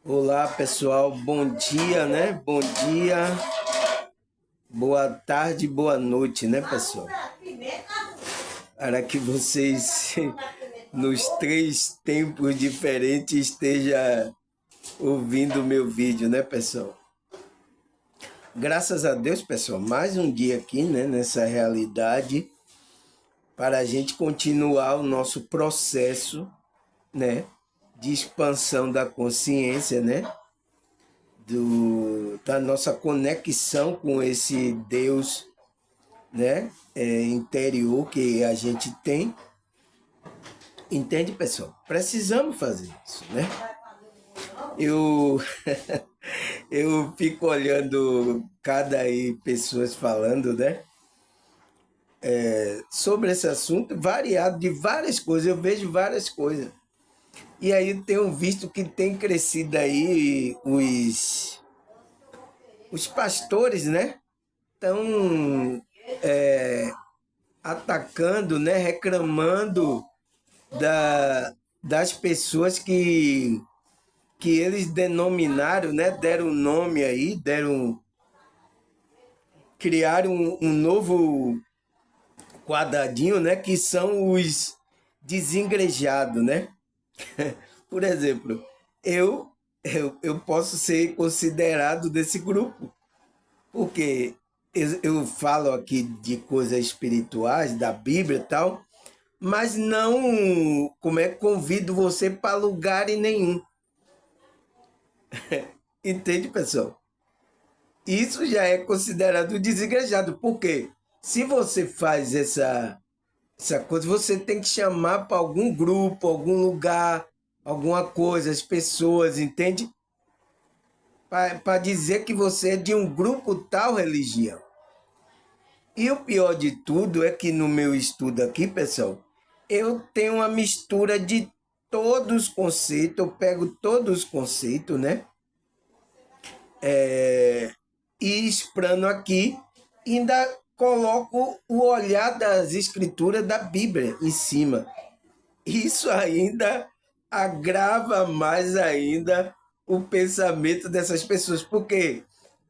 Olá, pessoal. Bom dia, né? Bom dia, boa tarde, boa noite, né, pessoal? Para que vocês, nos três tempos diferentes, esteja ouvindo o meu vídeo, né, pessoal? Graças a Deus, pessoal, mais um dia aqui, né, nessa realidade, para a gente continuar o nosso processo, né, de expansão da consciência, né? Da nossa conexão com esse Deus, né, interior que a gente tem. Entende, pessoal? Precisamos fazer isso, né? Eu, eu fico olhando cada aí pessoas falando, né, sobre esse assunto, variado de várias coisas, eu vejo várias coisas. E aí tenho visto que tem crescido aí os pastores, né? Estão atacando, né, reclamando das pessoas que eles denominaram, né, deram um nome aí, criaram um novo quadradinho, né, que são os desengrejados, né? Por exemplo, eu posso ser considerado desse grupo, porque eu falo aqui de coisas espirituais, da Bíblia e tal, mas não, como é que convido você para lugar nenhum. Entende, pessoal? Isso já é considerado desigejado, porque se você faz essa coisa, você tem que chamar para algum grupo, algum lugar, alguma coisa, as pessoas, entende? Para dizer que você é de um grupo tal religião. E o pior de tudo é que no meu estudo aqui, pessoal, eu tenho uma mistura de todos os conceitos, eu pego todos os conceitos, né? E explano aqui, ainda coloco o olhar das escrituras da Bíblia em cima. Isso ainda agrava mais ainda o pensamento dessas pessoas, porque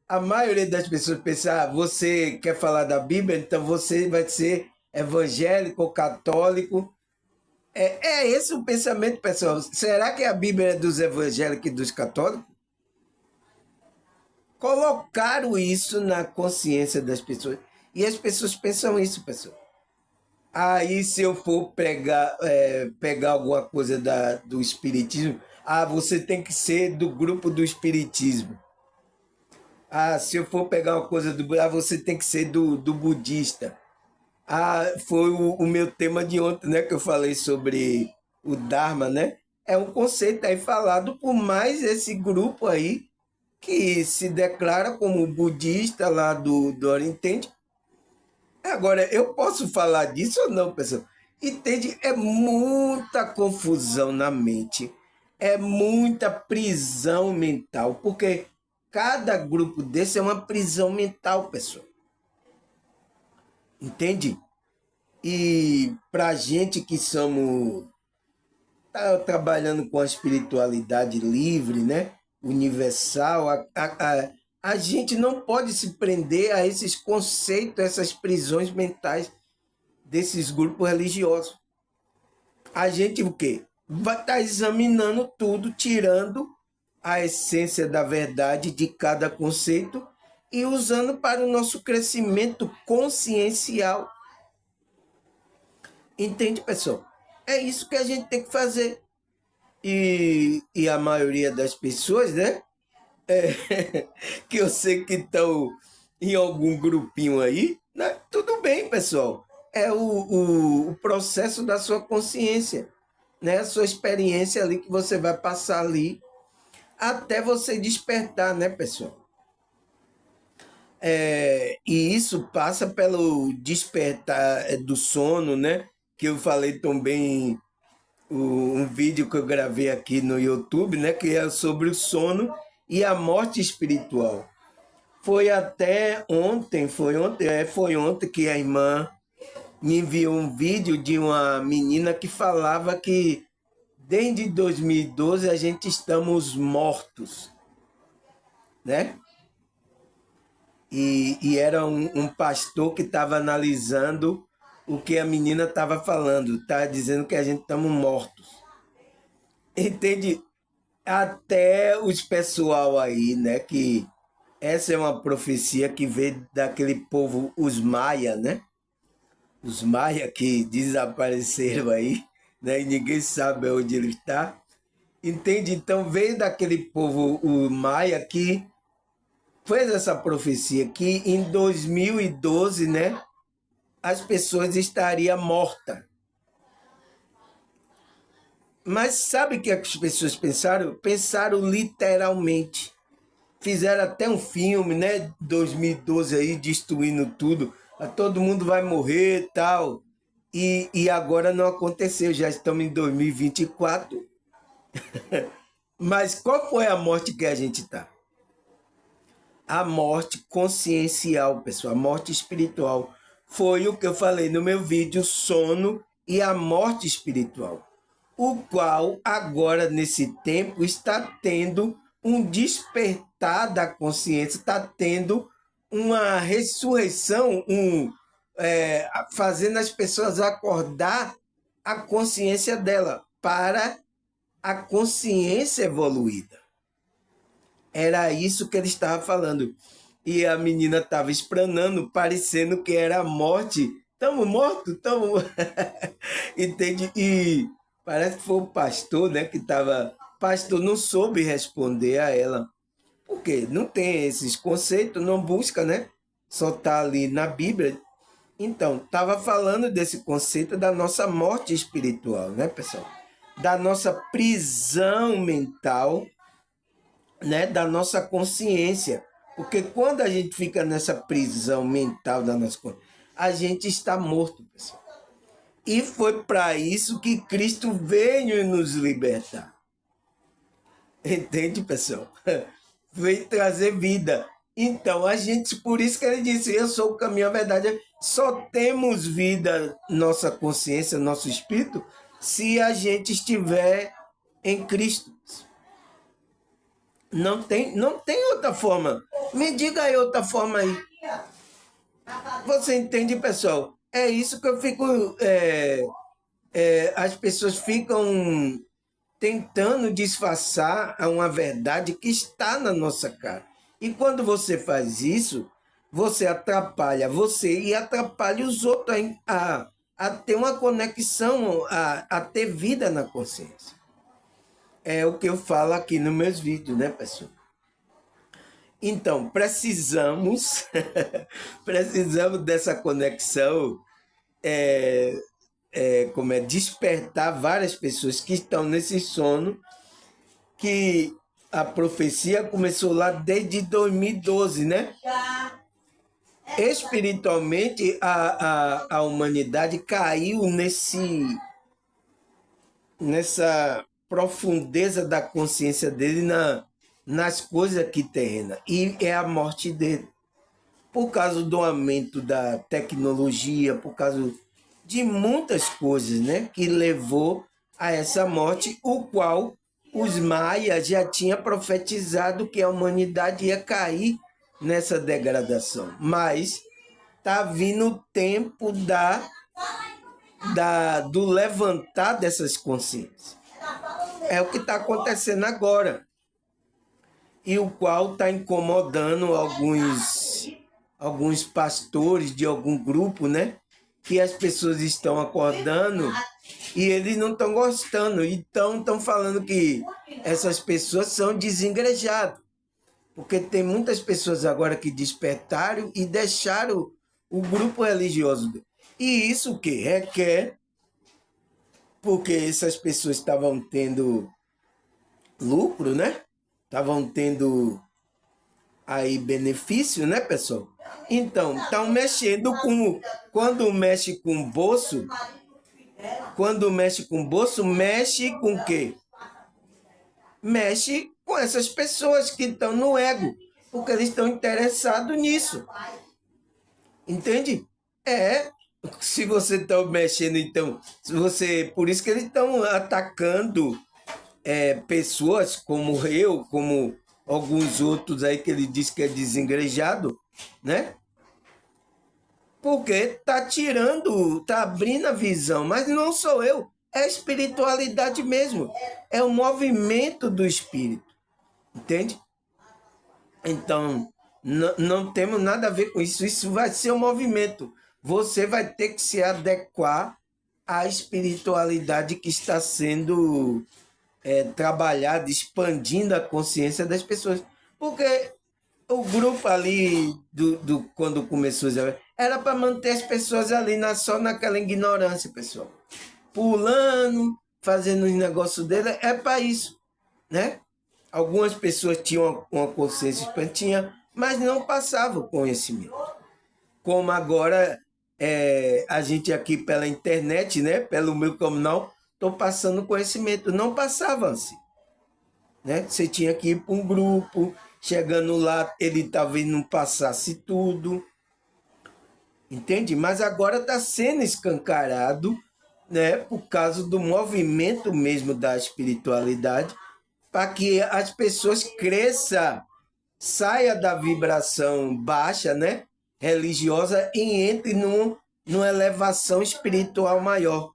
a maioria das pessoas pensa, você quer falar da Bíblia, então você vai ser evangélico ou católico. É esse o pensamento, pessoal. Será que a Bíblia é dos evangélicos e dos católicos? Colocaram isso na consciência das pessoas. E as pessoas pensam isso, pessoal. Aí, se eu for pegar alguma coisa do Espiritismo, você tem que ser do grupo do Espiritismo. Se eu for pegar uma coisa você tem que ser do budista. Foi o meu tema de ontem, né? Que eu falei sobre o Dharma, né? É um conceito aí falado por mais esse grupo aí que se declara como budista lá do Oriente. Agora, eu posso falar disso ou não, pessoal? Entende? É muita confusão na mente, é muita prisão mental, porque cada grupo desse é uma prisão mental, pessoal. Entende? E para gente que somos trabalhando com a espiritualidade livre, né? Universal, a gente não pode se prender a esses conceitos, essas prisões mentais desses grupos religiosos. A gente o quê? Vai estar examinando tudo, tirando a essência da verdade de cada conceito e usando para o nosso crescimento consciencial. Entende, pessoal? É isso que a gente tem que fazer. E a maioria das pessoas, né? Que eu sei que estão em algum grupinho aí, né? Tudo bem, pessoal. É o processo da sua consciência, né? A sua experiência ali que você vai passar ali até você despertar, né, pessoal? E isso passa pelo despertar do sono, né? Que eu falei também um vídeo que eu gravei aqui no YouTube, né? Que é sobre o sono e a morte espiritual. Foi até ontem, foi ontem que a irmã me enviou um vídeo de uma menina que falava que desde 2012 a gente estamos mortos, né? E era um pastor que estava analisando o que a menina estava falando, está dizendo que a gente estamos mortos. Entende? Até os pessoal aí, né? Que essa é uma profecia que veio daquele povo, os maia, né? Os maia que desapareceram aí, né? E ninguém sabe onde ele está. Entende? Então veio daquele povo, o maia, que fez essa profecia que em 2012, né? As pessoas estariam mortas. Mas sabe o que as pessoas pensaram? Pensaram literalmente. Fizeram até um filme, né? 2012 aí, destruindo tudo. Todo mundo vai morrer e tal. E agora não aconteceu, já estamos em 2024. Mas qual foi a morte que a gente está? A morte consciencial, pessoal, a morte espiritual. Foi o que eu falei no meu vídeo, sono e a morte espiritual. O qual agora, nesse tempo, está tendo um despertar da consciência, está tendo uma ressurreição, fazendo as pessoas acordar a consciência dela para a consciência evoluída. Era isso que ele estava falando. E a menina estava espranando, parecendo que era a morte. Estamos mortos? Estamos. Entende? E parece que foi o pastor, né, que estava. O pastor não soube responder a ela. Por quê? Não tem esses conceitos, não busca, né? Só está ali na Bíblia. Então, estava falando desse conceito da nossa morte espiritual, né, pessoal? Da nossa prisão mental, né, da nossa consciência. Porque quando a gente fica nessa prisão mental da nossa consciência, a gente está morto, pessoal. E foi para isso que Cristo veio nos libertar. Entende, pessoal? Veio trazer vida. Então, a gente, por isso que ele disse, eu sou o caminho, a verdade. Só temos vida, nossa consciência, nosso espírito, se a gente estiver em Cristo. Não tem outra forma. Me diga aí outra forma aí. Você entende, pessoal? É isso que eu fico. As pessoas ficam tentando disfarçar a uma verdade que está na nossa cara. E quando você faz isso, você atrapalha você e atrapalha os outros a ter uma conexão, a ter vida na consciência. É o que eu falo aqui nos meus vídeos, né, pessoal? Então, precisamos, precisamos dessa conexão, como é, despertar várias pessoas que estão nesse sono, que a profecia começou lá desde 2012, né? Espiritualmente, a humanidade caiu nessa profundeza da consciência dele nas coisas aqui terrenas. E é a morte dele. Por causa do aumento da tecnologia, por causa de muitas coisas, né, que levou a essa morte, o qual os maias já tinham profetizado que a humanidade ia cair nessa degradação. Mas está vindo o tempo do levantar dessas consciências. É o que está acontecendo agora. E o qual está incomodando alguns pastores de algum grupo, né? Que as pessoas estão acordando e eles não estão gostando. Então estão falando que essas pessoas são desengrejadas. Porque tem muitas pessoas agora que despertaram e deixaram o grupo religioso. E isso o que requer, porque essas pessoas estavam tendo lucro, né? Estavam tendo aí benefício, né, pessoal? Então, estão mexendo com... Quando mexe com o bolso, mexe com o quê? Mexe com essas pessoas que estão no ego, porque eles estão interessados nisso. Entende? Se você está mexendo, então, por isso que eles estão atacando pessoas como eu, como alguns outros aí que ele diz que é desengrejado, né? Porque tá tirando, tá abrindo a visão, mas não sou eu, é a espiritualidade mesmo, é o movimento do espírito, entende? Então, não temos nada a ver com isso, isso vai ser um movimento. Você vai ter que se adequar à espiritualidade que está sendo trabalhada, expandindo a consciência das pessoas. Porque o grupo ali, quando começou, era para manter as pessoas ali só naquela ignorância, pessoal. Pulando, fazendo os negócios dele, é para isso, né? Algumas pessoas tinham uma consciência expantinha, mas não passavam conhecimento. Como agora a gente aqui pela internet, né? Pelo meu canal, estou passando conhecimento. Não passava assim, né? Você tinha que ir para um grupo, chegando lá, ele talvez não passasse tudo, entende? Mas agora está sendo escancarado, né? Por causa do movimento mesmo da espiritualidade, para que as pessoas cresçam, saia da vibração baixa, né? Religiosa e entre numa elevação espiritual maior.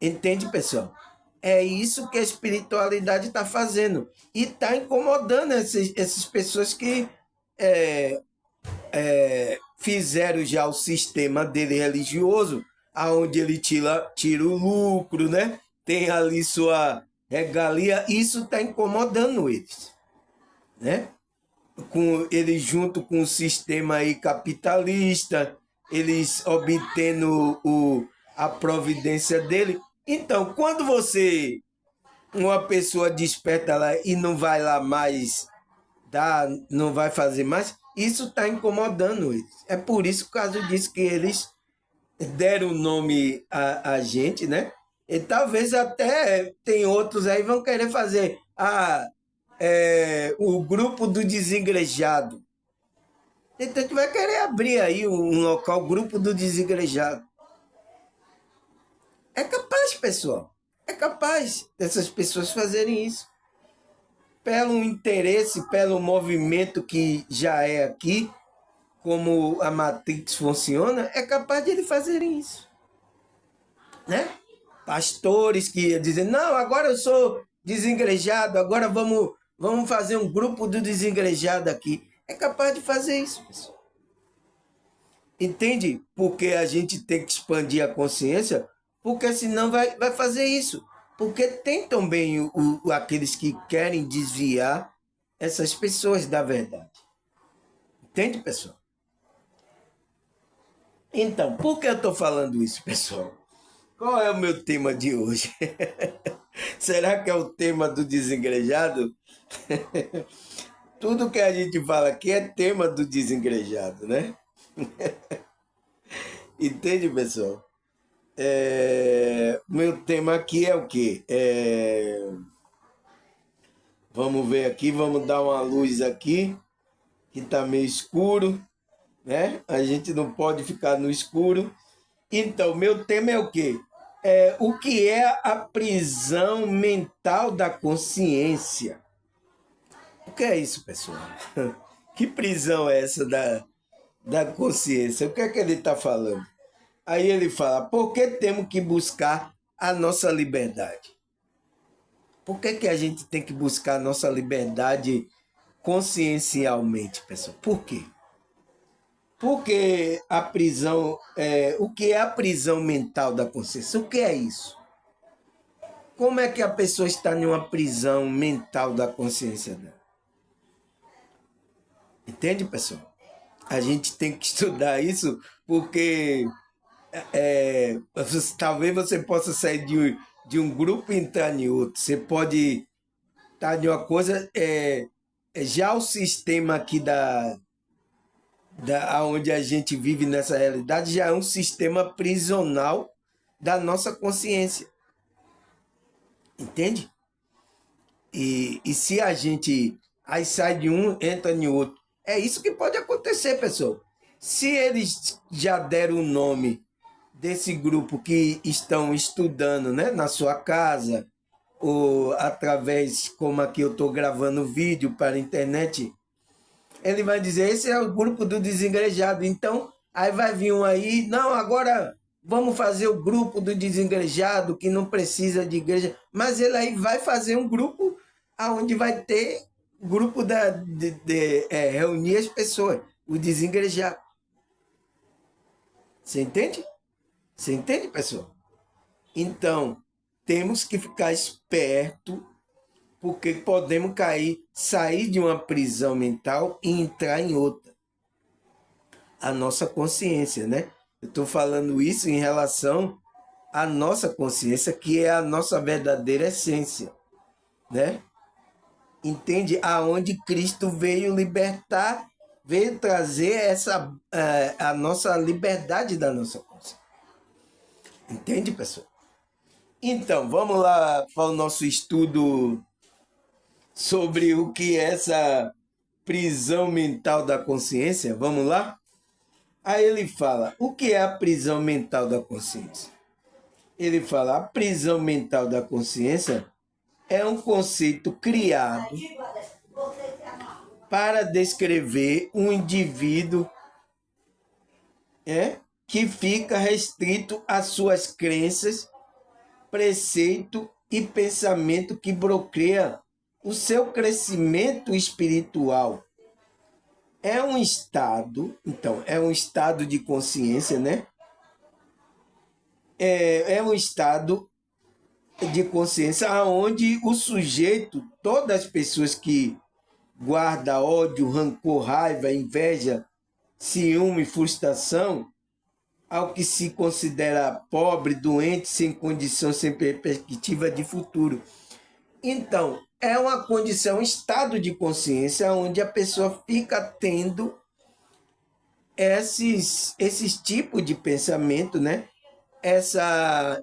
Entende, pessoal? É isso que a espiritualidade está fazendo. E está incomodando essas pessoas que fizeram já o sistema dele religioso, aonde ele tira o lucro, né? Tem ali sua regalia. Isso está incomodando eles, né? Com ele junto com o sistema aí capitalista, eles obtendo a providência dele. Então, quando uma pessoa desperta lá e não vai lá mais não vai fazer mais, isso está incomodando eles. É por isso, por causa disso, que eles deram o nome a gente, né? E talvez até tem outros aí vão querer fazer o grupo do desengrejado. Então a gente vai querer abrir aí um local, grupo do desengrejado. É capaz, pessoal. É capaz dessas pessoas fazerem isso. Pelo interesse, pelo movimento que já é aqui, como a Matrix funciona, é capaz de eles fazerem isso, né? Pastores que dizem, não, agora eu sou desengrejado, agora vamos fazer um grupo do desengrejado aqui. É capaz de fazer isso, pessoal. Entende? Porque a gente tem que expandir a consciência, porque senão vai fazer isso. Porque tem também aqueles que querem desviar essas pessoas da verdade. Entende, pessoal? Então, por que eu estou falando isso, pessoal? Qual é o meu tema de hoje? Será que é o tema do desengrejado? Tudo que a gente fala aqui é tema do desengrejado, né? Entende, pessoal? Meu tema aqui é o quê? Vamos ver aqui, vamos dar uma luz aqui, que está meio escuro, né? A gente não pode ficar no escuro. Então, meu tema é o quê? O que é a prisão mental da consciência? O que é isso, pessoal? Que prisão é essa da consciência? O que é que ele está falando? Aí ele fala, por que temos que buscar a nossa liberdade? Por que a gente tem que buscar a nossa liberdade consciencialmente, pessoal? Por quê? Porque a prisão, o que é a prisão mental da consciência? O que é isso? Como é que a pessoa está em uma prisão mental da consciência dela? Entende, pessoal? A gente tem que estudar isso porque talvez você possa sair de um grupo e entrar em outro. Você pode estar em uma coisa. Já o sistema aqui onde a gente vive nessa realidade já é um sistema prisional da nossa consciência. Entende? E se a gente aí sai de um, entra em outro. É isso que pode acontecer, pessoal. Se eles já deram o nome desse grupo que estão estudando, né, na sua casa, ou através, como aqui eu estou gravando vídeo para a internet, ele vai dizer, esse é o grupo do desengrejado. Então, aí vai vir um aí, não, agora vamos fazer o grupo do desengrejado, que não precisa de igreja. Mas ele aí vai fazer um grupo onde vai ter grupo de reunir as pessoas, o desengrejado. Você entende? Você entende, pessoal? Então, temos que ficar esperto, porque podemos cair, sair de uma prisão mental e entrar em outra. A nossa consciência, né? Eu estou falando isso em relação à nossa consciência, que é a nossa verdadeira essência, né? Entende? Aonde Cristo veio libertar, veio trazer a nossa liberdade da nossa consciência. Entende, pessoal? Então, vamos lá para o nosso estudo sobre o que é essa prisão mental da consciência. Vamos lá? Aí ele fala, o que é a prisão mental da consciência? Ele fala, a prisão mental da consciência é um conceito criado para descrever um indivíduo que fica restrito às suas crenças, preceito e pensamento que bloqueia o seu crescimento espiritual. É um estado, então, é um estado de consciência, né? É um estado de consciência onde o sujeito, todas as pessoas que guardam ódio, rancor, raiva, inveja, ciúme, frustração, ao que se considera pobre, doente, sem condição, sem perspectiva de futuro. Então, é uma condição, um estado de consciência onde a pessoa fica tendo esses tipos de pensamento, né?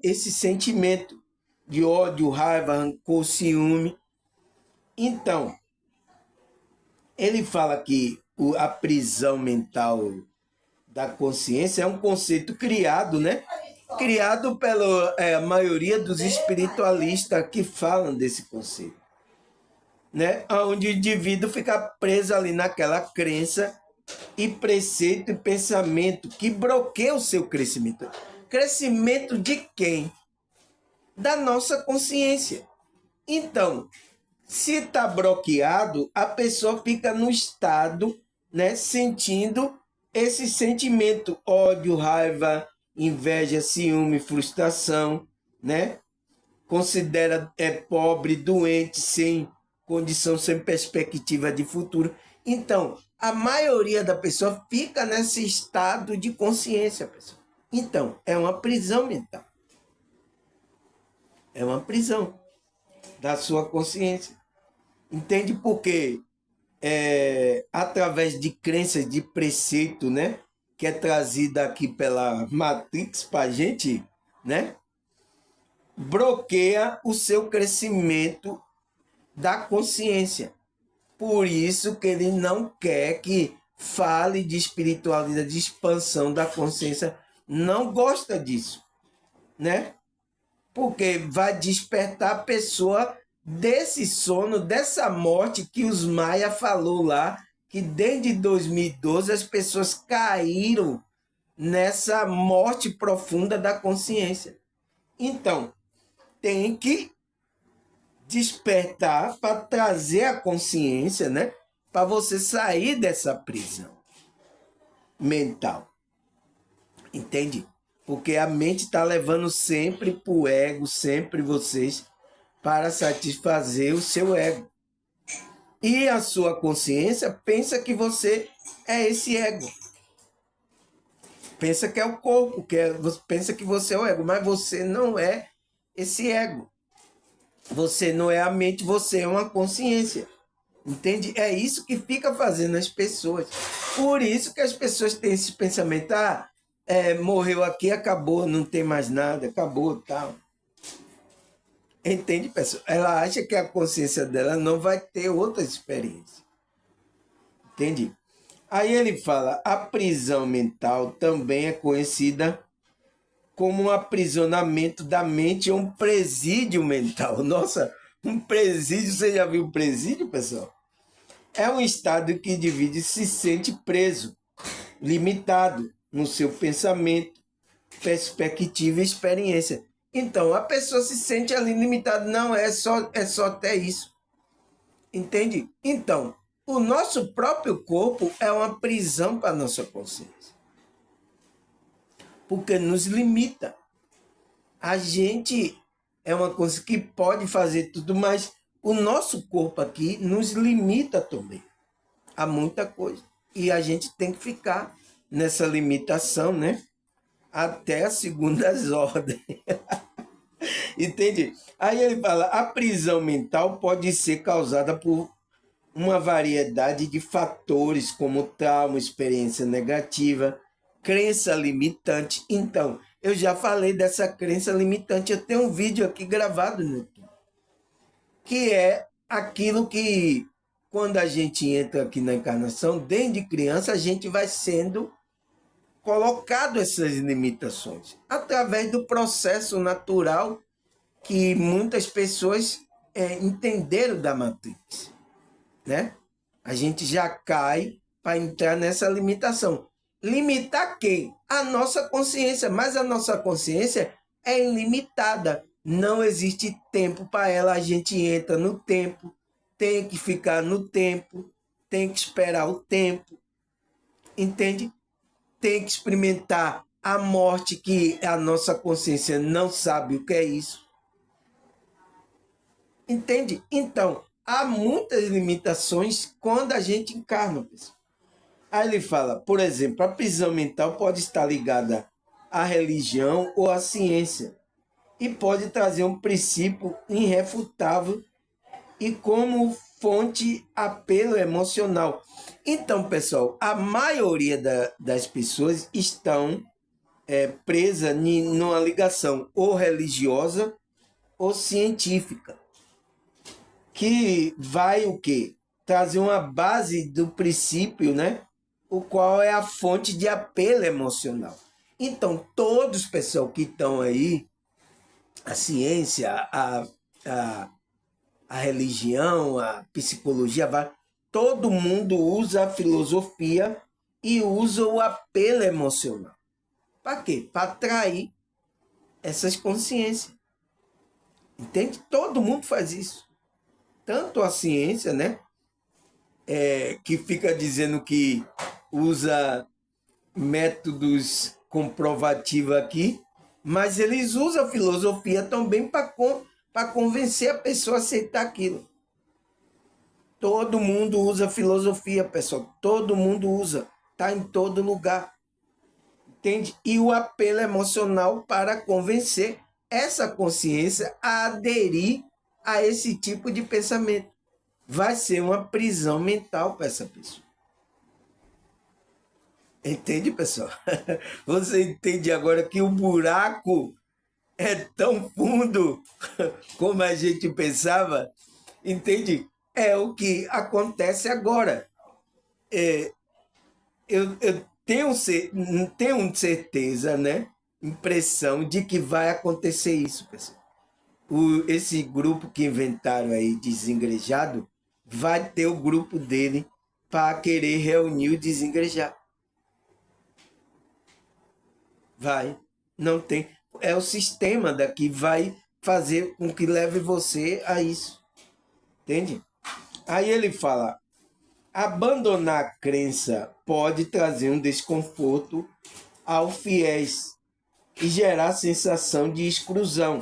Esse sentimento de ódio, raiva, rancor, ciúme. Então, ele fala que a prisão mental da consciência é um conceito criado, né? Criado pela maioria dos espiritualistas que falam desse conceito, né? Onde o indivíduo fica preso ali naquela crença e preceito e pensamento que bloqueia o seu crescimento. Crescimento de quem? Da nossa consciência. Então, se está bloqueado, a pessoa fica no estado, né, sentindo esse sentimento, ódio, raiva, inveja, ciúme, frustração, né? Considera pobre, doente, sem condição, sem perspectiva de futuro. Então, a maioria da pessoa fica nesse estado de consciência, pessoal. Então, é uma prisão mental. É uma prisão da sua consciência. Entende por quê? Através de crenças, de preceito, né? Que é trazida aqui pela Matrix para a gente, né? Bloqueia o seu crescimento da consciência. Por isso que ele não quer que fale de espiritualidade, de expansão da consciência. Não gosta disso, né? Porque vai despertar a pessoa desse sono, dessa morte que os Maia falou lá, que desde 2012 as pessoas caíram nessa morte profunda da consciência. Então, tem que despertar para trazer a consciência, né? Para você sair dessa prisão mental. Entende? Porque a mente está levando sempre para o ego, sempre vocês, para satisfazer o seu ego. E a sua consciência pensa que você é esse ego. Pensa que é o corpo, pensa que você é o ego, mas você não é esse ego. Você não é a mente, você é uma consciência. Entende? É isso que fica fazendo as pessoas. Por isso que as pessoas têm esse pensamento, morreu aqui, acabou, não tem mais nada, acabou, tal. Entende, pessoal? Ela acha que a consciência dela não vai ter outra experiência. Entende? Aí ele fala, a prisão mental também é conhecida como um aprisionamento da mente, é um presídio mental. Nossa, um presídio, você já viu um presídio, pessoal? É um estado que o indivíduo se sente preso, limitado no seu pensamento, perspectiva e experiência. Então, a pessoa se sente ali limitada. Não, é só até isso. Entende? Então, o nosso próprio corpo é uma prisão para a nossa consciência. Porque nos limita. A gente é uma coisa que pode fazer tudo, mas o nosso corpo aqui nos limita também a muita coisa. E a gente tem que ficar nessa limitação, né? Até as segundas ordens. Entende? Aí ele fala, a prisão mental pode ser causada por uma variedade de fatores, como trauma, experiência negativa, crença limitante. Então, eu já falei dessa crença limitante. Eu tenho um vídeo aqui gravado no YouTube, que é aquilo que, quando a gente entra aqui na encarnação, desde criança, a gente vai sendo colocado essas limitações, através do processo natural que muitas pessoas entenderam da Matrix, né? A gente já cai para entrar nessa limitação. Limitar quem? A nossa consciência, mas a nossa consciência é ilimitada. Não existe tempo para ela, a gente entra no tempo, tem que ficar no tempo, tem que esperar o tempo, entende? Tem que experimentar a morte, que a nossa consciência não sabe o que é isso. Entende? Então, há muitas limitações quando a gente encarna, pessoal. Aí ele fala, por exemplo, a prisão mental pode estar ligada à religião ou à ciência e pode trazer um princípio irrefutável e como fonte apelo emocional. Então, pessoal, a maioria das pessoas estão presas numa ligação ou religiosa ou científica, que vai o quê? Trazer uma base do princípio, né? O qual é a fonte de apelo emocional. Então, todos, pessoal, que estão aí, a ciência, a religião, a psicologia, todo mundo usa a filosofia e usa o apelo emocional. Para quê? Para atrair essas consciências. Entende? Todo mundo faz isso. Tanto a ciência, né? Que fica dizendo que usa métodos comprovativos aqui, mas eles usam a filosofia também para convencer a pessoa a aceitar aquilo. Todo mundo usa filosofia, pessoal. Todo mundo usa. Está em todo lugar. Entende? E o apelo emocional para convencer essa consciência a aderir a esse tipo de pensamento. Vai ser uma prisão mental para essa pessoa. Entende, pessoal? Você entende agora que o buraco é tão fundo como a gente pensava? Entende? É o que acontece agora. Eu tenho certeza, né? Impressão de que vai acontecer isso, pessoal. Esse grupo que inventaram aí, desengrejado, vai ter o grupo dele para querer reunir o desengrejado. Vai. Não tem. É o sistema daqui vai fazer com que leve você a isso. Entende? Aí ele fala, abandonar a crença pode trazer um desconforto aos fiéis e gerar sensação de exclusão.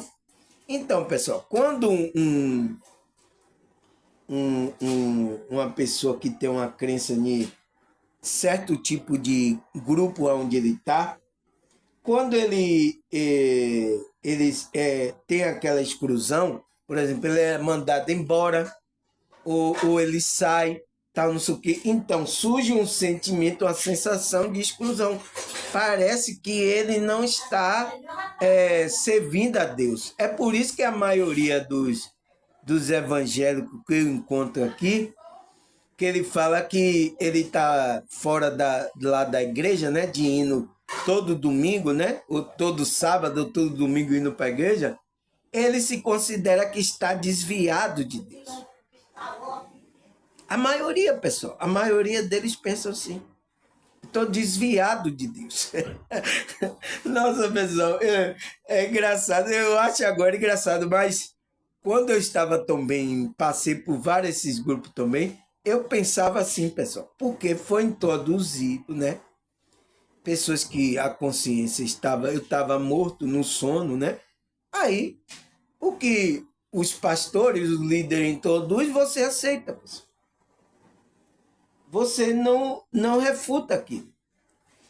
Então, pessoal, quando uma pessoa que tem uma crença em certo tipo de grupo onde ele está, quando ele tem aquela exclusão, por exemplo, ele é mandado embora, ou ele sai, tal, não sei o quê. Então, surge um sentimento, uma sensação de exclusão. Parece que ele não está servindo a Deus. É por isso que a maioria dos evangélicos que eu encontro aqui, que ele fala que ele está fora lá da igreja, né, de indo todo domingo, né? Ou todo sábado, ou todo domingo indo para a igreja, ele se considera que está desviado de Deus. A maioria, pessoal, a maioria deles pensam assim. Estou desviado de Deus. Nossa, pessoal, é engraçado. Eu acho agora engraçado, mas quando eu estava também, passei por vários desses grupos também, eu pensava assim, pessoal, porque foi introduzido, né? Pessoas que a consciência estava, eu estava morto no sono, né? Aí, o que os pastores, os líderes introduzem, você aceita, pessoal. Você não refuta aquilo.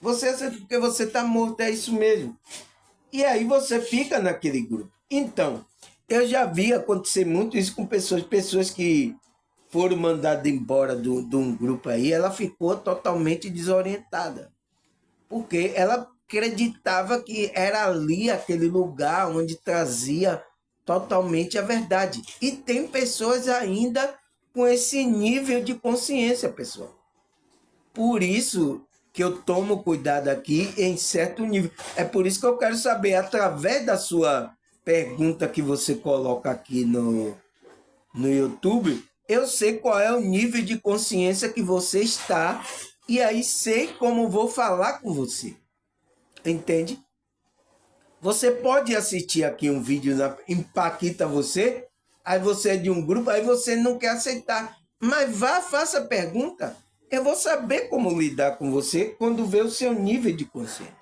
Você aceita porque você está morto, é isso mesmo. E aí você fica naquele grupo. Então, eu já vi acontecer muito isso com pessoas que foram mandadas embora de um grupo aí, ela ficou totalmente desorientada. Porque ela acreditava que era ali aquele lugar onde trazia totalmente a verdade. E tem pessoas ainda com esse nível de consciência, pessoal. Por isso que eu tomo cuidado aqui em certo nível. É por isso que eu quero saber, através da sua pergunta que você coloca aqui no YouTube, eu sei qual é o nível de consciência que você está e aí sei como vou falar com você. Entende? Você pode assistir aqui um vídeo, impacta você, aí você é de um grupo, aí você não quer aceitar. Mas vá, faça a pergunta. Eu vou saber como lidar com você quando ver o seu nível de consciência.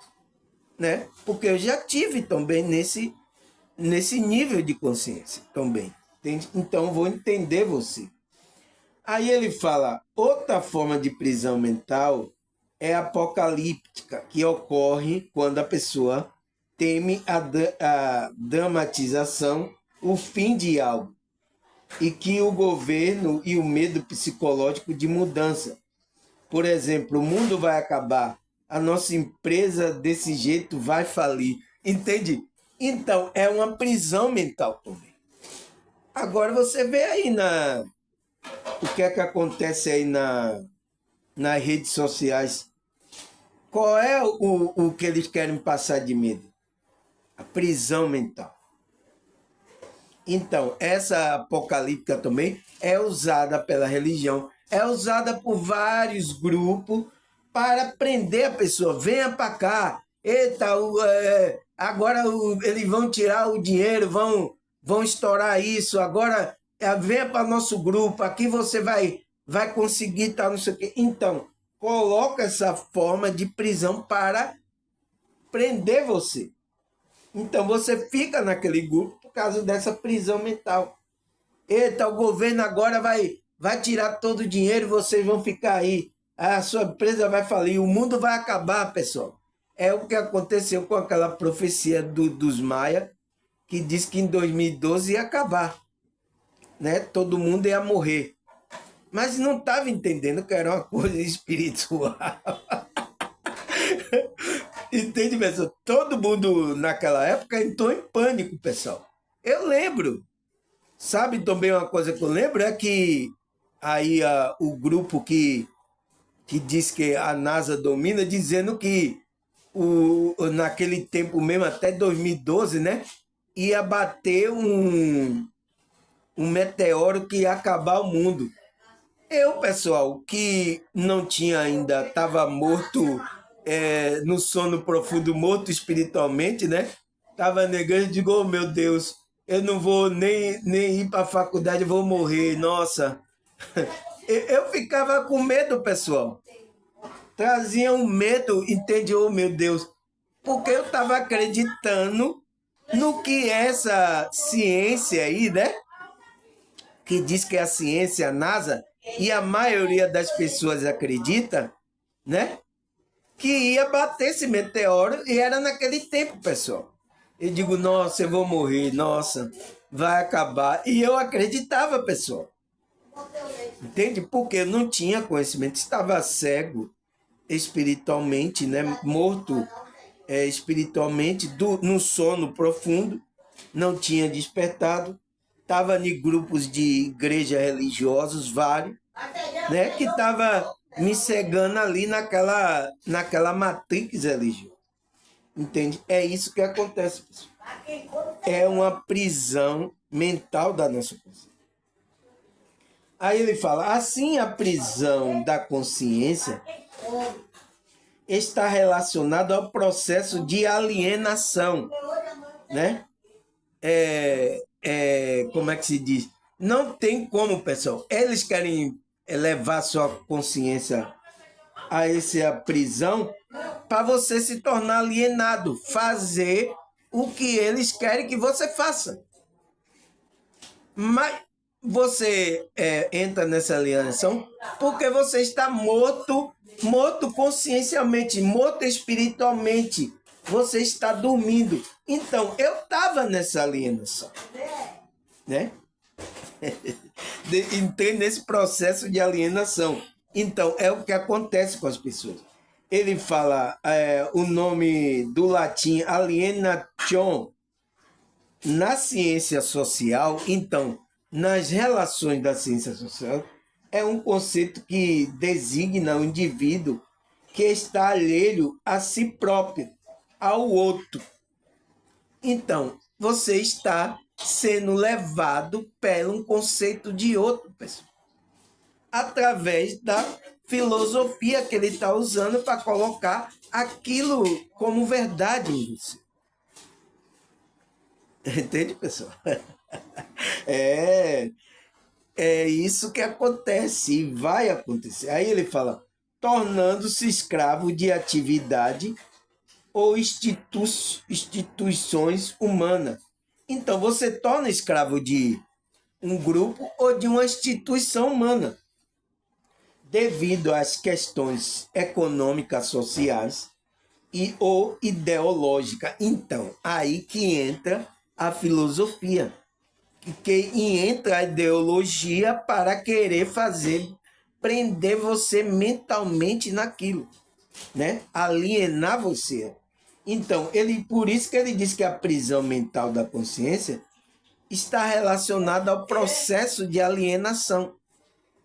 Né? Porque eu já tive também nesse nível de consciência também. Entende? Então vou entender você. Aí ele fala, outra forma de prisão mental é apocalíptica, que ocorre quando a pessoa teme a dramatização, o fim de algo, e que o governo e o medo psicológico de mudança. Por exemplo, o mundo vai acabar, a nossa empresa desse jeito vai falir. Entende? Então, é uma prisão mental também. Agora você vê aí o que é que acontece aí nas redes sociais. Qual é o que eles querem passar de medo? A prisão mental. Então, essa apocalíptica também é usada pela religião, é usada por vários grupos para prender a pessoa. Venha para cá, eita, agora eles vão tirar o dinheiro, vão estourar isso, agora venha para nosso grupo, aqui você vai conseguir tal, não sei o quê. Então, coloca essa forma de prisão para prender você. Então você fica naquele grupo por causa dessa prisão mental. Eita, o governo agora vai tirar todo o dinheiro e vocês vão ficar aí. A sua empresa vai falir, o mundo vai acabar, pessoal. É o que aconteceu com aquela profecia dos Maia, que diz que em 2012 ia acabar. Né? Todo mundo ia morrer. Mas não estava entendendo que era uma coisa espiritual. Entende, pessoal? Todo mundo naquela época entrou em pânico, pessoal. Eu lembro. Sabe também uma coisa que eu lembro? É que aí o grupo que diz que a NASA domina, dizendo que naquele tempo mesmo, até 2012, né? Ia bater um meteoro que ia acabar o mundo. Eu, pessoal, que não tinha ainda, estava morto no sono profundo, morto espiritualmente, né? Estava negando, digo, oh, meu Deus, eu não vou nem ir para a faculdade, eu vou morrer, nossa. Eu ficava com medo, pessoal. Trazia um medo, entende? Oh, meu Deus. Porque eu estava acreditando no que essa ciência aí, né? Que diz que é a ciência, a NASA, e a maioria das pessoas acredita, né? Que ia bater esse meteoro e era naquele tempo, pessoal. Eu digo, nossa, eu vou morrer, nossa, vai acabar. E eu acreditava, pessoal. Entende? Porque eu não tinha conhecimento, estava cego espiritualmente, né? Morto espiritualmente, no sono profundo, não tinha despertado, estava em grupos de igreja religiosos, vários, né? Que estava me cegando ali naquela matrix religiosa. Entende? É isso que acontece, pessoal. É uma prisão mental da nossa consciência. Aí ele fala, assim a prisão da consciência está relacionada ao processo de alienação, né? Como é que se diz? Não tem como, pessoal. Eles querem levar sua consciência a essa prisão para você se tornar alienado, fazer o que eles querem que você faça. Mas você entra nessa alienação porque você está morto, morto consciencialmente, morto espiritualmente. Você está dormindo. Então, eu estava nessa alienação, né? Entrei nesse processo de alienação. Então, é o que acontece com as pessoas. Ele fala o nome do latim alienation. Na ciência social, então, nas relações da ciência social, é um conceito que designa o indivíduo que está alheio a si próprio, ao outro. Então, você está sendo levado pelo um conceito de outro, pessoal, através da filosofia que ele está usando para colocar aquilo como verdade em você. Entende, pessoal? É, é isso que acontece e vai acontecer. Aí ele fala, tornando-se escravo de atividade ou instituições humanas. Então, você torna escravo de um grupo ou de uma instituição humana, devido às questões econômicas, sociais e ou ideológicas. Então, aí que entra a filosofia, que entra a ideologia para querer fazer, prender você mentalmente naquilo, né? Alienar você. Então, por isso que ele diz que a prisão mental da consciência está relacionada ao processo de alienação.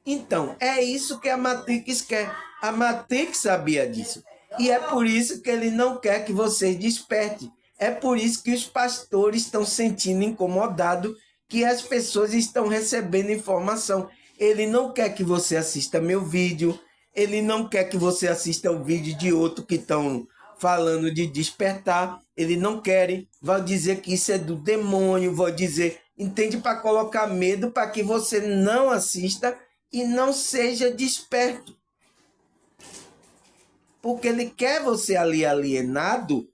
Então, é isso que a Matrix quer. A Matrix sabia disso. E é por isso que ele não quer que vocês despertem. É por isso que os pastores estão sentindo incomodado que as pessoas estão recebendo informação. Ele não quer que você assista meu vídeo. Ele não quer que você assista o vídeo de outro que estão falando de despertar. Ele não quer. Vai dizer que isso é do demônio. Vai dizer, entende? Para colocar medo para que você não assista e não seja desperto. Porque ele quer você ali alienado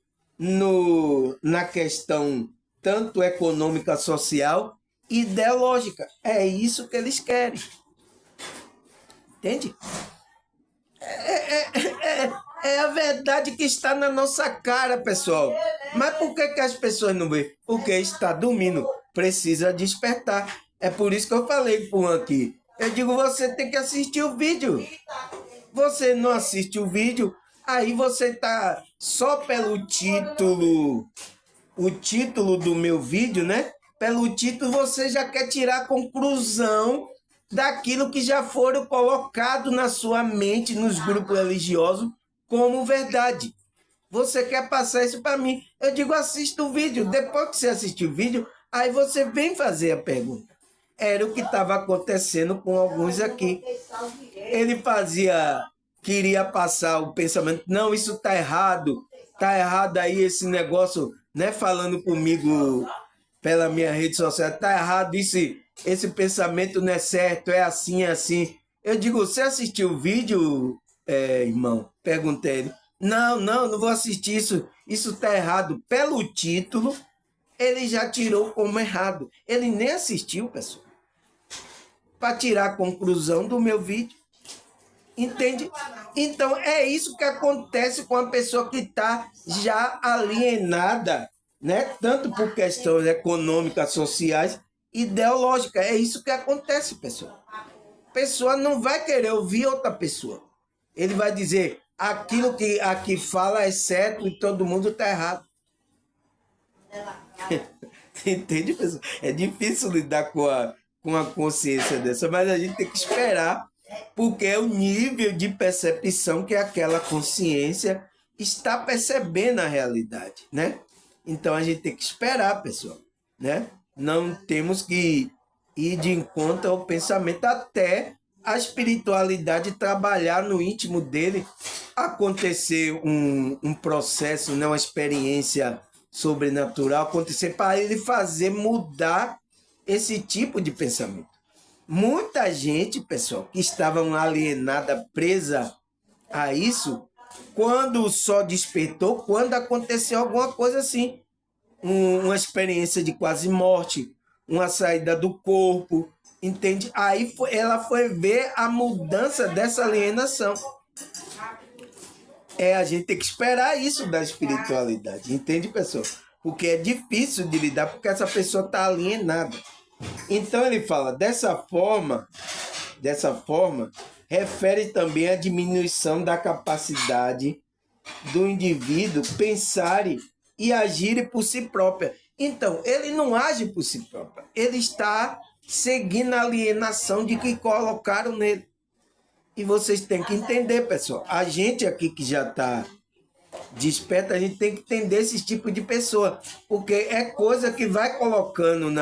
na questão tanto econômica, social e ideológica. É isso que eles querem. Entende? É a verdade que está na nossa cara, pessoal. Mas por que as pessoas não veem? Porque está dormindo. Precisa despertar. É por isso que eu falei para um aqui. Eu digo, você tem que assistir o vídeo. Você não assiste o vídeo, aí você tá só pelo título, o título do meu vídeo, né? Pelo título você já quer tirar a conclusão daquilo que já foram colocado na sua mente, nos grupos religiosos, como verdade. Você quer passar isso para mim. Eu digo, assista o vídeo. Depois que você assistir o vídeo, aí você vem fazer a pergunta. Era o que estava acontecendo com alguns aqui. Ele queria passar o pensamento, não, isso está errado aí esse negócio, né, falando comigo pela minha rede social, está errado, esse pensamento não é certo, é assim, é assim. Eu digo, você assistiu o vídeo, irmão? Perguntei ele. Não vou assistir isso está errado. Pelo título, ele já tirou como errado. Ele nem assistiu, pessoal, para tirar a conclusão do meu vídeo. Entende? Então, é isso que acontece com a pessoa que está já alienada, né? Tanto por questões econômicas, sociais, ideológicas. É isso que acontece, pessoal. A pessoa não vai querer ouvir outra pessoa. Ele vai dizer, aquilo que aqui fala é certo e todo mundo está errado. Entende, pessoal? É difícil lidar com a consciência dessa, mas a gente tem que esperar, porque é o nível de percepção que aquela consciência está percebendo a realidade, né? Então a gente tem que esperar, pessoal, né? Não temos que ir de encontro ao pensamento até a espiritualidade trabalhar no íntimo dele, acontecer um processo, né? Uma experiência sobrenatural acontecer para ele fazer mudar esse tipo de pensamento. Muita gente, pessoal, que estava alienada, presa a isso, quando o sol despertou, quando aconteceu alguma coisa assim, uma experiência de quase morte, uma saída do corpo, entende? Aí ela foi ver a mudança dessa alienação. A gente tem que esperar isso da espiritualidade, entende, pessoal? Porque é difícil de lidar, porque essa pessoa está alienada. Então ele fala, dessa forma, refere também à diminuição da capacidade do indivíduo pensar e agir por si própria. Então, ele não age por si próprio, ele está seguindo a alienação de que colocaram nele. E vocês têm que entender, pessoal, a gente aqui que já está desperto, a gente tem que entender esse tipo de pessoa, porque é coisa que vai colocando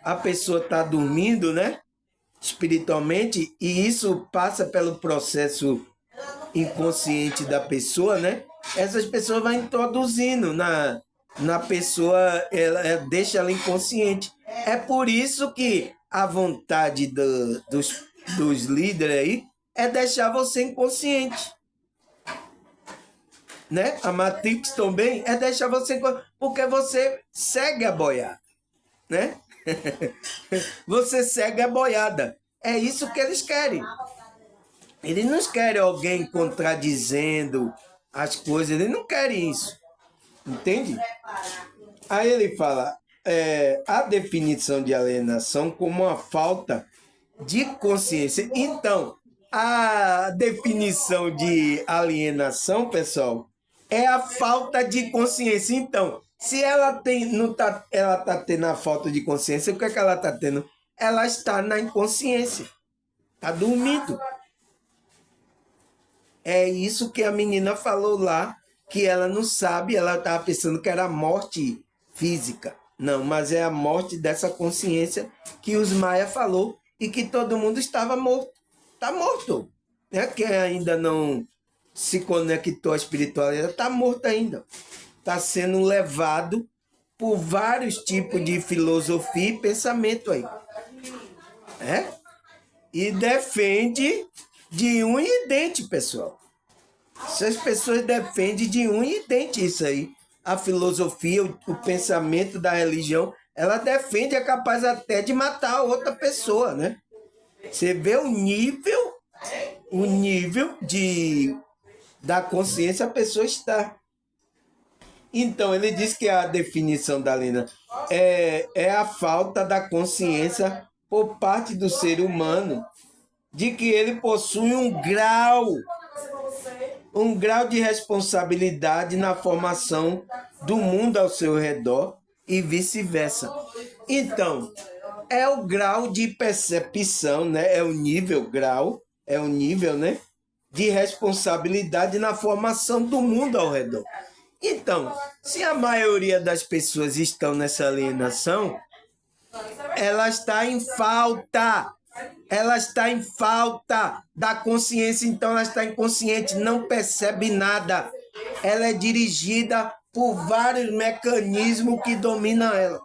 a pessoa está dormindo, né? Espiritualmente, e isso passa pelo processo inconsciente da pessoa, né? Essas pessoas vão introduzindo na pessoa, ela deixa ela inconsciente. É por isso que a vontade dos líderes aí é deixar você inconsciente. Né? A Matrix também é deixar você porque você segue a boiada, né? Você segue a boiada. É isso que eles querem. Eles não querem alguém contradizendo as coisas, eles não querem isso. Entende? Aí ele fala a definição de alienação como uma falta de consciência. Então, a definição de alienação, pessoal, é a falta de consciência. Então, se ela ela tá tendo a falta de consciência, o que é que ela está tendo? Ela está na inconsciência. Está dormindo. É isso que a menina falou lá, que ela não sabe, ela estava pensando que era morte física. Não, mas é a morte dessa consciência que os Maia falou e que todo mundo estava morto. Está morto. Né? Quem ainda não se conectou à espiritualidade está morto ainda. Está sendo levado por vários tipos de filosofia e pensamento aí. E defende de unha e dente, pessoal. Essas pessoas defendem de unha e dente isso aí. A filosofia, o pensamento da religião, ela defende, é capaz até de matar outra pessoa, né? Você vê o nível da consciência a pessoa está. Então, ele diz que a definição da Lina é a falta da consciência por parte do ser humano de que ele possui um grau de responsabilidade na formação do mundo ao seu redor e vice-versa. Então, é o grau de percepção, né? É o nível, né? De responsabilidade na formação do mundo ao redor. Então, se a maioria das pessoas estão nessa alienação, ela está em falta. Ela está em falta da consciência, então ela está inconsciente, não percebe nada. Ela é dirigida por vários mecanismos que dominam ela.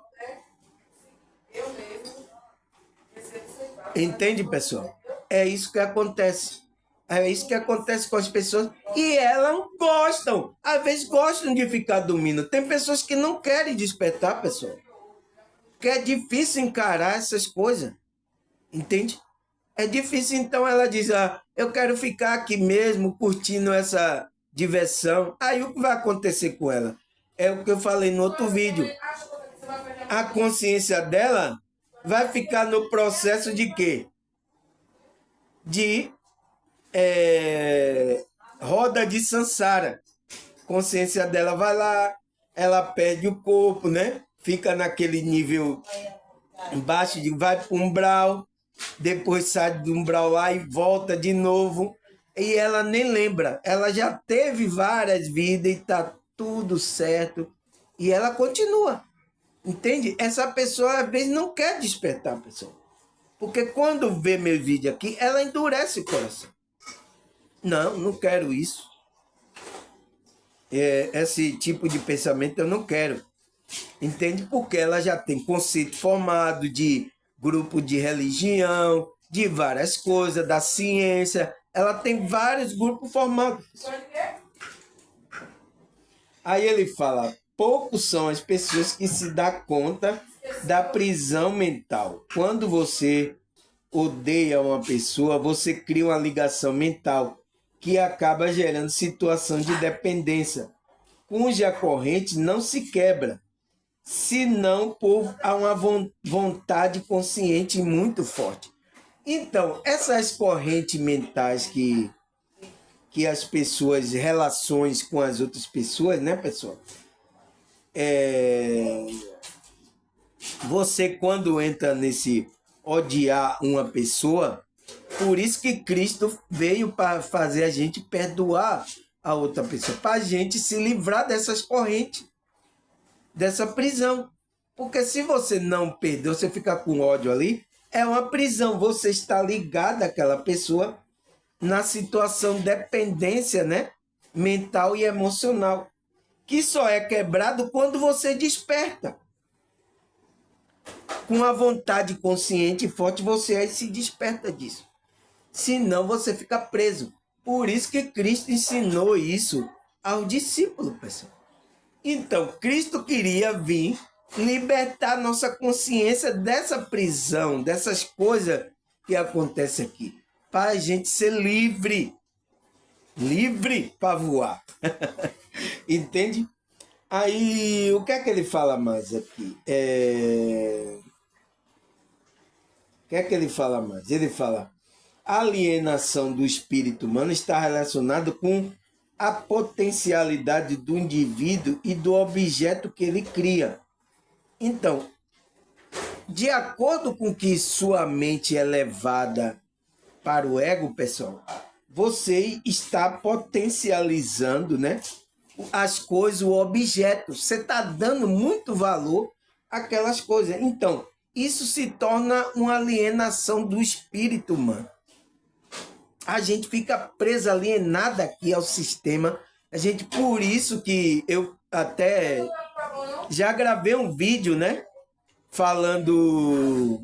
Entende, pessoal? É isso que acontece. É isso que acontece com as pessoas. E elas gostam. Às vezes gostam de ficar dormindo. Tem pessoas que não querem despertar, pessoal. Porque é difícil encarar essas coisas. Entende? É difícil, então ela diz, eu quero ficar aqui mesmo, curtindo essa diversão. Aí o que vai acontecer com ela? É o que eu falei no outro vídeo. A consciência dela vai ficar no processo de quê? De roda de Sansara. Consciência dela vai lá, ela perde o corpo, né? Fica naquele nível embaixo, vai para o umbral, depois sai do umbral lá e volta de novo. e ela nem lembra. Ela já teve várias vidas e está tudo certo. E ela continua. Entende? Essa pessoa às vezes não quer despertar a pessoa. Porque quando vê meu vídeo aqui, ela endurece o coração. Não, não quero isso. Esse tipo de pensamento eu não quero. Entende? Porque ela já tem conceito formado de grupo de religião, de várias coisas, da ciência. Ela tem vários grupos formados. Aí ele fala, poucos são as pessoas que se dão conta da prisão mental. Quando você odeia uma pessoa, você cria uma ligação mental que acaba gerando situação de dependência, cuja corrente não se quebra, senão por uma vontade consciente muito forte. Então, essas correntes mentais que as pessoas, relações com as outras pessoas, né, pessoal? Você, quando entra nesse odiar uma pessoa, por isso que Cristo veio para fazer a gente perdoar a outra pessoa, para a gente se livrar dessas correntes, dessa prisão. Porque se você não perdoa, você fica com ódio ali, é uma prisão. Você está ligado àquela pessoa na situação de dependência, né? Mental e emocional, que só é quebrado quando você desperta. Com a vontade consciente e forte, você aí se desperta disso. Senão você fica preso. Por isso que Cristo ensinou isso aos discípulos, pessoal. Então, Cristo queria vir libertar nossa consciência dessa prisão, dessas coisas que acontecem aqui, para a gente ser livre. Livre para voar. Entende? Aí, o que é que ele fala mais aqui? O que é que ele fala mais? Ele fala, a alienação do espírito humano está relacionada com a potencialidade do indivíduo e do objeto que ele cria. Então, de acordo com que sua mente é levada para o ego, pessoal, você está potencializando, né, as coisas, o objeto. Você está dando muito valor àquelas coisas. Então, isso se torna uma alienação do espírito humano. A gente fica preso, alienado aqui ao sistema. A gente, por isso que eu até já gravei um vídeo, né, falando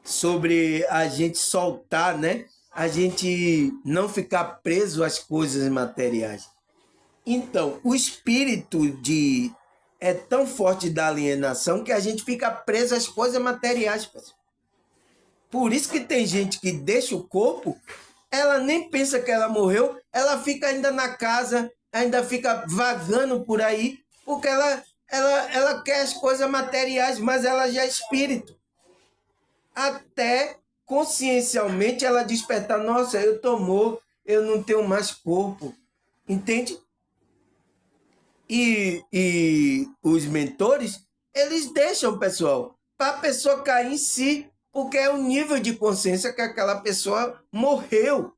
sobre a gente soltar, né, a gente não ficar preso às coisas materiais. Então, o espírito é tão forte da alienação que a gente fica preso às coisas materiais, pessoal. Por isso que tem gente que deixa o corpo, ela nem pensa que ela morreu, ela fica ainda na casa, ainda fica vagando por aí, porque ela quer as coisas materiais, mas ela já é espírito. Até consciencialmente ela despertar, nossa, eu tô morto, eu não tenho mais corpo. Entende? E os mentores, eles deixam, pessoal, para a pessoa cair em si, porque é o nível de consciência que aquela pessoa morreu.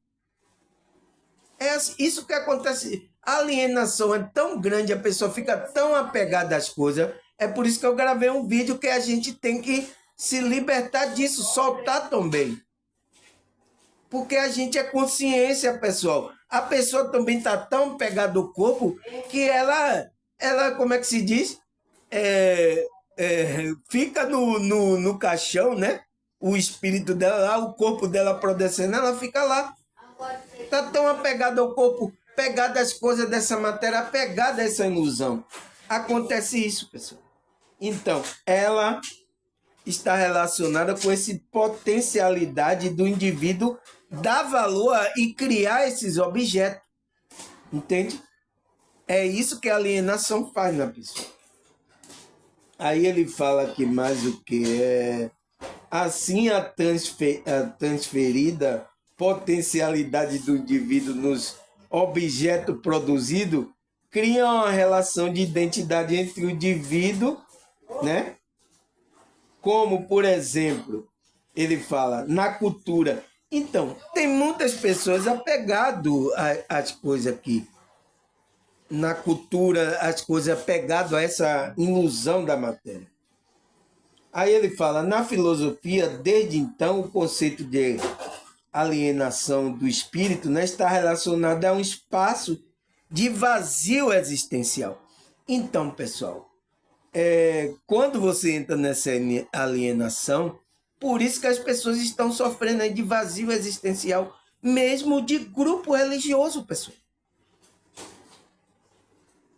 É isso que acontece. A alienação é tão grande, a pessoa fica tão apegada às coisas. É por isso que eu gravei um vídeo que a gente tem que se libertar disso, soltar também. Porque a gente é consciência, pessoal. A pessoa também está tão pegada ao corpo que ela, como é que se diz? Fica no caixão, né? O espírito dela lá, o corpo dela produzindo, ela fica lá. Está tão apegada ao corpo, pegada às coisas dessa matéria, apegada a essa ilusão. Acontece isso, pessoal. Então, ela está relacionada com essa potencialidade do indivíduo dar valor e criar esses objetos. Entende? É isso que a alienação faz na pessoa. Aí ele fala aqui mais o que é. Assim, a transferida potencialidade do indivíduo nos objetos produzidos cria uma relação de identidade entre o indivíduo, né? Como, por exemplo, ele fala, na cultura Então, tem muitas pessoas apegadas às coisas aqui. Na cultura, as coisas apegadas a essa ilusão da matéria. Aí ele fala, na filosofia, desde então, o conceito de alienação do espírito, né, está relacionado a um espaço de vazio existencial. Então, pessoal, quando você entra nessa alienação, por isso que as pessoas estão sofrendo aí de vazio existencial, mesmo de grupo religioso, pessoal.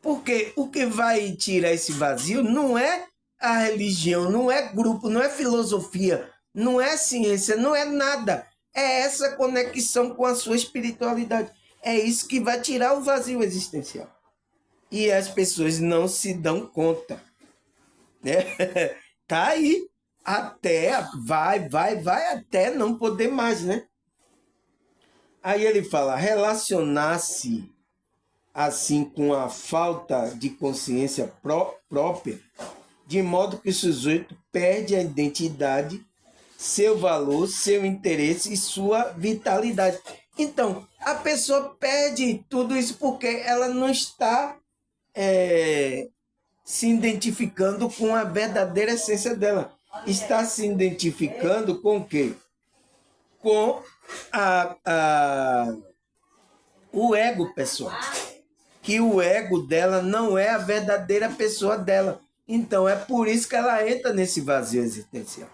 Porque o que vai tirar esse vazio não é a religião, não é grupo, não é filosofia, não é ciência, não é nada. É essa conexão com a sua espiritualidade. É isso que vai tirar o vazio existencial. E as pessoas não se dão conta, né? Tá aí até vai até não poder mais, né? Aí ele fala relacionar-se assim com a falta de consciência própria, de modo que o sujeito perde a identidade, seu valor, seu interesse e sua vitalidade. Então, a pessoa perde tudo isso porque ela não está se identificando com a verdadeira essência dela. Está se identificando com o quê? Com o ego pessoal. Que o ego dela não é a verdadeira pessoa dela. Então, é por isso que ela entra nesse vazio existencial.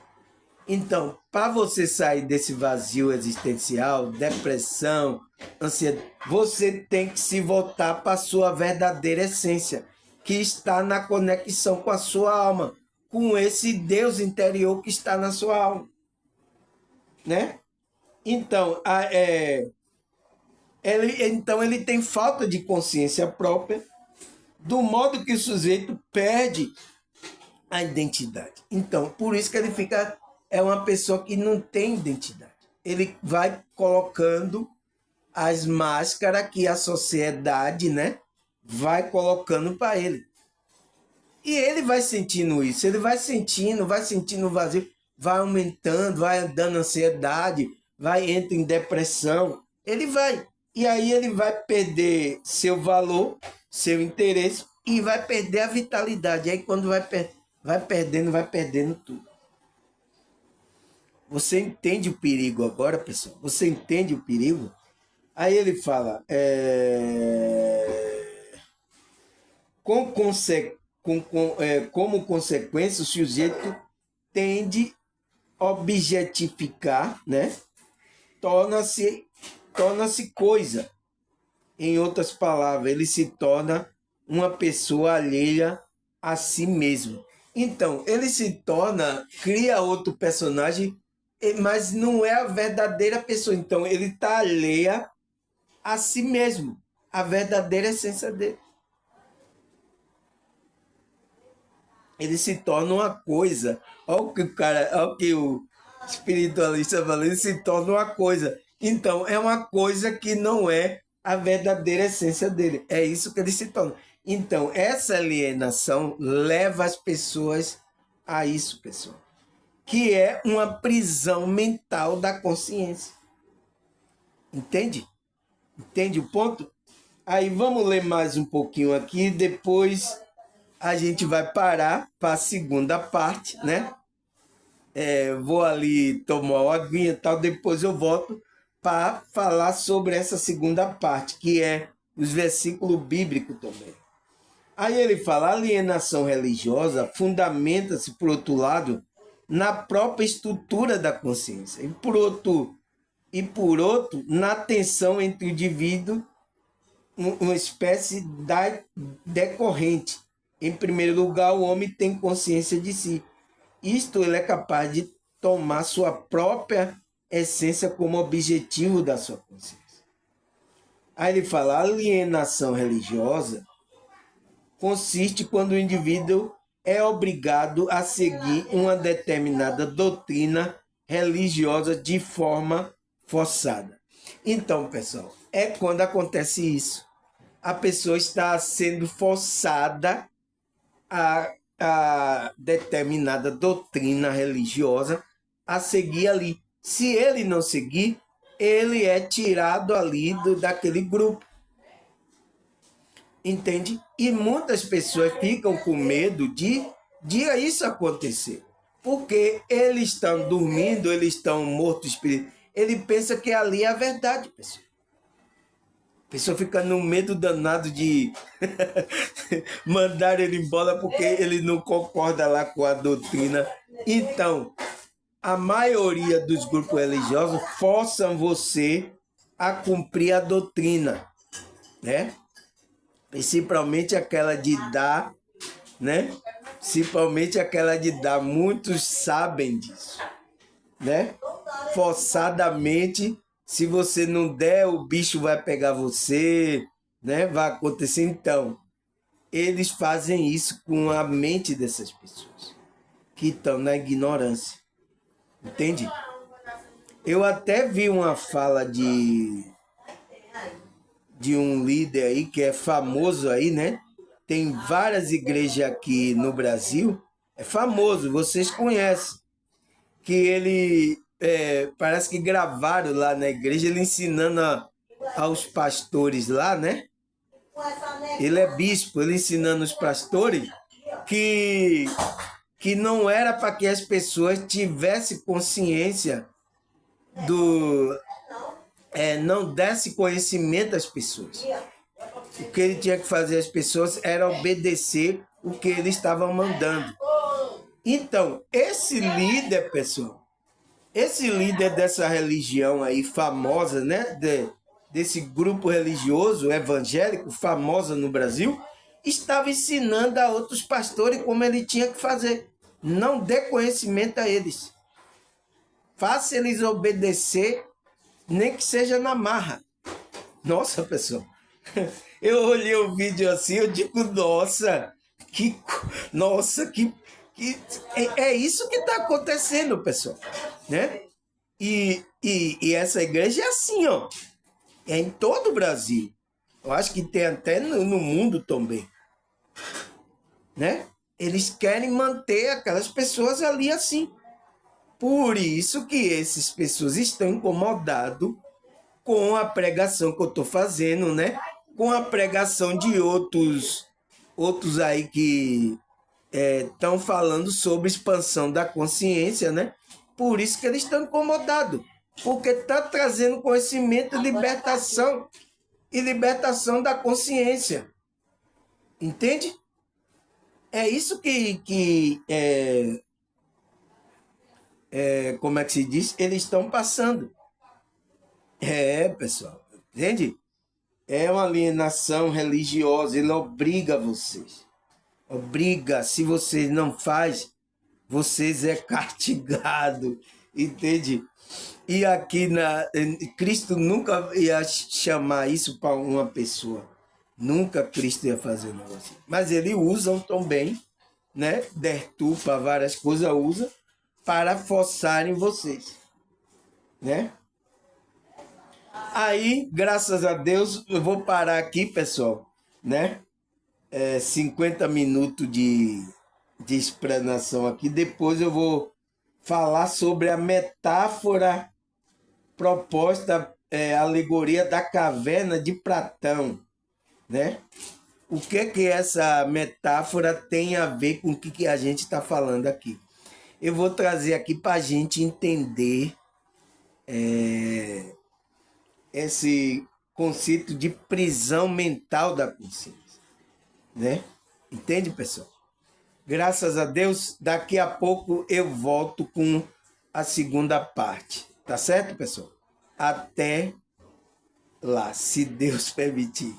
Então, para você sair desse vazio existencial, depressão, ansiedade, você tem que se voltar para a sua verdadeira essência, que está na conexão com a sua alma, com esse Deus interior que está na sua alma, né? Então, ele tem falta de consciência própria, do modo que o sujeito perde a identidade. Então, por isso que ele fica é uma pessoa que não tem identidade. Ele vai colocando as máscaras que a sociedade, né, vai colocando para ele. E ele vai sentindo isso, ele vai sentindo o vazio, vai aumentando, vai dando ansiedade, vai entra em depressão, ele vai. E aí ele vai perder seu valor, seu interesse e vai perder a vitalidade. Aí quando vai perdendo tudo. Você entende o perigo agora, pessoal? Você entende o perigo? Aí ele fala, como consequência, o sujeito tende a objetificar, né? Torna-se coisa. Em outras palavras, ele se torna uma pessoa alheia a si mesmo. Então, ele se torna, cria outro personagem, mas não é a verdadeira pessoa. Então, ele está alheia a si mesmo, a verdadeira essência dele. Ele se torna uma coisa. Olha o que o espiritualista fala, ele se torna uma coisa. Então, é uma coisa que não é a verdadeira essência dele. É isso que ele se torna. Então, essa alienação leva as pessoas a isso, pessoal. Que é uma prisão mental da consciência. Entende? Entende o ponto? Aí vamos ler mais um pouquinho aqui, depois a gente vai parar para a segunda parte, né? Vou ali tomar uma aguinha e tal, depois eu volto para falar sobre essa segunda parte, que é os versículos bíblicos também. Aí ele fala, a alienação religiosa fundamenta-se, por outro lado, na própria estrutura da consciência, e por outro na tensão entre o indivíduo, uma espécie decorrente. Em primeiro lugar, o homem tem consciência de si. Isto ele é capaz de tomar sua própria essência como objetivo da sua consciência. Aí ele fala, a alienação religiosa consiste quando o indivíduo é obrigado a seguir uma determinada doutrina religiosa de forma forçada. Então, pessoal, é quando acontece isso. A pessoa está sendo forçada a determinada doutrina religiosa a seguir ali. Se ele não seguir, ele é tirado ali daquele grupo. Entende? E muitas pessoas ficam com medo de isso acontecer. Porque eles estão dormindo, eles estão mortos espíritos. Ele pensa que ali é a verdade, pessoal. A pessoa fica no medo danado de mandar ele embora porque ele não concorda lá com a doutrina. Então, a maioria dos grupos religiosos forçam você a cumprir a doutrina, né? Principalmente aquela de dar, né? Principalmente aquela de dar. Muitos sabem disso, né? Forçadamente, se você não der, o bicho vai pegar você, né? Vai acontecer. Então, eles fazem isso com a mente dessas pessoas que estão na ignorância. Entende? Eu até vi uma fala de um líder aí que é famoso aí, né? Tem várias igrejas aqui no Brasil, é famoso, vocês conhecem, que ele parece que gravaram lá na igreja, ele ensinando aos pastores lá, né? Ele é bispo, ele ensinando os pastores que, que não era para que as pessoas tivessem consciência do... não desse conhecimento às pessoas. O que ele tinha que fazer as pessoas era obedecer o que ele estava mandando. Então, esse líder, pessoal, esse líder dessa religião aí famosa, né, desse grupo religioso evangélico famosa no Brasil, estava ensinando a outros pastores como ele tinha que fazer. Não dê conhecimento a eles. Faça eles obedecer, nem que seja na marra. Nossa, pessoal. Eu olhei o vídeo assim, eu digo, é isso que está acontecendo, pessoal, né? E essa igreja é assim, ó, é em todo o Brasil. Eu acho que tem até no mundo também, né? Eles querem manter aquelas pessoas ali assim. Por isso que essas pessoas estão incomodadas com a pregação que eu estou fazendo, né? Com a pregação de outros aí que estão falando sobre expansão da consciência, né? Por isso que eles estão incomodados, porque está trazendo conhecimento, libertação e libertação da consciência. Entende? É isso como é que se diz? Eles estão passando. Pessoal, entende? É uma alienação religiosa, ele obriga vocês. Obriga, se vocês não faz, vocês é castigado, entende? E aqui Cristo nunca ia chamar isso para uma pessoa. Nunca Cristo ia fazer um negócio. Mas ele usa também, né? Deturpa várias coisas, usa para forçarem vocês, né? Aí, graças a Deus, eu vou parar aqui, pessoal, né? 50 minutos de explanação aqui. Depois eu vou falar sobre a metáfora proposta, alegoria da caverna de Platão, né? O que essa metáfora tem a ver com o que a gente está falando aqui? Eu vou trazer aqui para a gente entender esse conceito de prisão mental da consciência, né? Entende, pessoal? Graças a Deus, daqui a pouco eu volto com a segunda parte. Tá certo, pessoal? Até lá, se Deus permitir.